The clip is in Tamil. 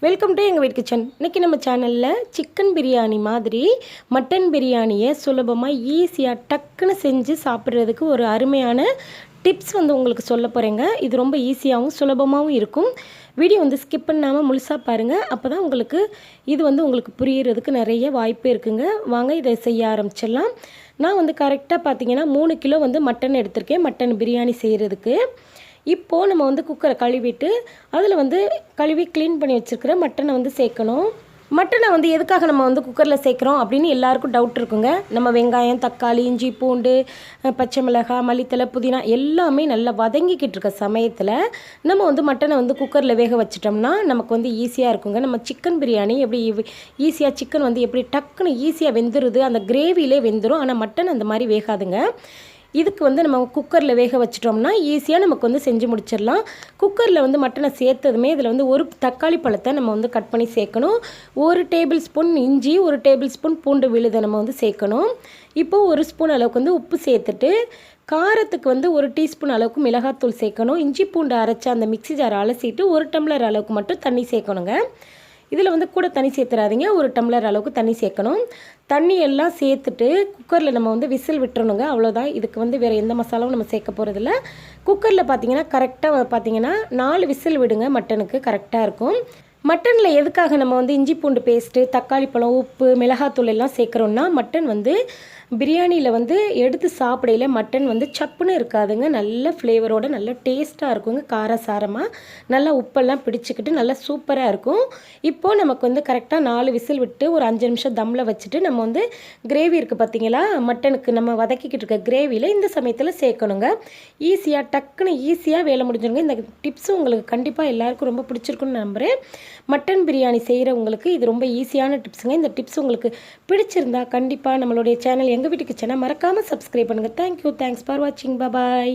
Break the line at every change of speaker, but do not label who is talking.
வெல்கம் டு எங்கள் வீட்டு கிச்சன். இன்றைக்கி நம்ம சேனலில் சிக்கன் பிரியாணி மாதிரி மட்டன் பிரியாணியை சுலபமாக ஈஸியாக டக்குன்னு செஞ்சு சாப்பிட்றதுக்கு ஒரு அருமையான டிப்ஸ் உங்களுக்கு சொல்ல போகிறேங்க. இது ரொம்ப ஈஸியாகவும் சுலபமாகவும் இருக்கும். வீடியோ ஸ்கிப் பண்ணாமல் முழுசாக பாருங்கள். அப்போ தான் உங்களுக்கு இது உங்களுக்கு புரியறதுக்கு நிறைய வாய்ப்பு இருக்குங்க. வாங்க இதை செய்ய ஆரம்பிச்சிடலாம். நான் கரெக்டாக பார்த்தீங்கன்னா 3 கிலோ மட்டன் எடுத்திருக்கேன் மட்டன் பிரியாணி செய்கிறதுக்கு. இப்போது நம்ம குக்கரை கழுவிட்டு அதில் கழுவி க்ளீன் பண்ணி வச்சுருக்கிற மட்டனை சேர்க்கணும். மட்டனை எதுக்காக நம்ம குக்கரில் சேர்க்குறோம் அப்படின்னு எல்லாருக்கும் டவுட் இருக்குங்க. நம்ம வெங்காயம், தக்காளி, இஞ்சி, பூண்டு, பச்சை மிளகாய், மல்லித்தலை, புதினா எல்லாமே நல்லா வதங்கிக்கிட்டு இருக்க சமயத்தில் நம்ம மட்டனை குக்கரில் வேக வச்சிட்டோம்னா நமக்கு ஈஸியாக இருக்குங்க. நம்ம சிக்கன் பிரியாணி எப்படி ஈஸியாக சிக்கன் எப்படி டக்குன்னு ஈஸியாக வெந்துடுது, அந்த கிரேவிலே வெந்துடும். ஆனால் மட்டன் அந்த மாதிரி வேகாதுங்க. இதுக்கு நம்ம குக்கரில் வேக வச்சிட்டோம்னா ஈஸியாக நமக்கு செஞ்சு முடிச்சிடலாம். குக்கரில் மட்டனை சேர்த்ததுமே இதில் ஒரு தக்காளி பழத்தை நம்ம கட் பண்ணி சேர்க்கணும். 1 டேபிள் ஸ்பூன் இஞ்சி, 1 டேபிள் ஸ்பூன் பூண்டு விழுதை நம்ம சேர்க்கணும். இப்போது 1 ஸ்பூன் அளவுக்கு உப்பு சேர்த்துட்டு காரத்துக்கு 1 டீஸ்பூன் அளவுக்கு மிளகாத்தூள் சேர்க்கணும். இஞ்சி பூண்டு அரைச்ச அந்த மிக்ஸி ஜாரை அலசிட்டு 1 டம்ளர் அளவுக்கு மட்டும் தண்ணி சேர்க்கணுங்க. இதில் கூட தண்ணி சேர்த்துறாதீங்க. 1 டம்ளர் அளவுக்கு தண்ணி சேர்க்கணும். தண்ணி எல்லாம் சேர்த்துட்டு குக்கரில் நம்ம விசில் விட்டுறணுங்க. அவ்வளோதான். இதுக்கு வேறு எந்த மசாலாவும் நம்ம சேர்க்க போகிறதில்ல. குக்கரில் பார்த்தீங்கன்னா கரெக்டாக பார்த்தீங்கன்னா 4 விசில் விடுங்க. மட்டனுக்கு கரெக்டாக இருக்கும். மட்டனில் எதுக்காக நம்ம இஞ்சி பூண்டு பேஸ்ட்டு, தக்காளி பழம், உப்பு, மிளகாத்தூள் எல்லாம் சேர்க்குறோன்னா மட்டன் பிரியாணியில் எடுத்து சாப்பிடையில் மட்டன் சப்புன்னு இருக்காதுங்க. நல்ல ஃப்ளேவரோடு நல்ல டேஸ்ட்டாக இருக்குங்க. காரசாரமாக நல்லா உப்பெல்லாம் பிடிச்சிக்கிட்டு நல்லா சூப்பராக இருக்கும். இப்போது நமக்கு கரெக்டாக 4 விசில் விட்டு ஒரு 5 நிமிஷம் தம்மில் வச்சுட்டு நம்ம கிரேவி இருக்குது பார்த்தீங்களா, மட்டனுக்கு நம்ம வதக்கிக்கிட்டு இருக்க கிரேவியில் இந்த சமயத்தில் சேர்க்கணுங்க. ஈஸியாக டக்குன்னு ஈஸியாக வேலை முடிஞ்சிருங்க. இந்த டிப்ஸும் உங்களுக்கு கண்டிப்பாக எல்லாருக்கும் ரொம்ப பிடிச்சிருக்குன்னு நம்புகிறேன். மட்டன் பிரியாணி செய்கிறவங்களுக்கு இது ரொம்ப ஈஸியான டிப்ஸுங்க. இந்த டிப்ஸ் உங்களுக்கு பிடிச்சிருந்தா கண்டிப்பாக நம்மளுடைய சேனல் எங்கள் வீட்டு கிச்சனை மறக்காமல் சப்ஸ்கிரைப் பண்ணுங்கள். தேங்க்யூ. தேங்க்ஸ் ஃபார் வாட்சிங். பாய்.